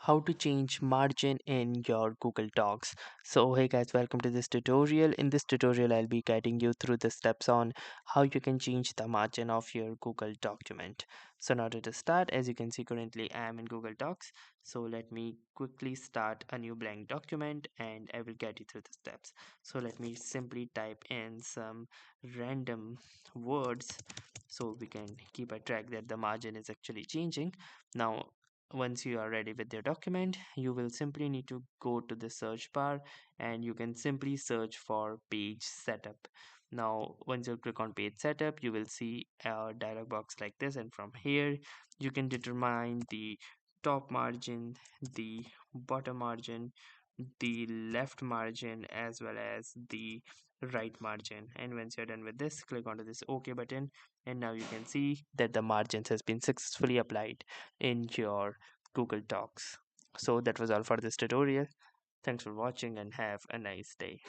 how to change margin in your Google Docs. So hey guys, welcome to this tutorial. In this tutorial I'll be guiding you through the steps on how you can change the margin of your Google document. So now to start, as you can see, currently I am in Google Docs. So let me quickly start a new blank document and I will guide you through the steps. So let me simply type in some random words so we can keep a track that the margin is actually changing. Now once you are ready with your document, you will simply need to go to the search bar and you can simply search for page setup. Now once you click on page setup, you will see a dialog box like this, and from here you can determine the top margin, the bottom margin, the left margin, as well as the right margin. And once you're done with this, click onto this OK button, and now you can see that the margins has been successfully applied in your Google Docs. So that was all for this tutorial. Thanks for watching and have a nice day.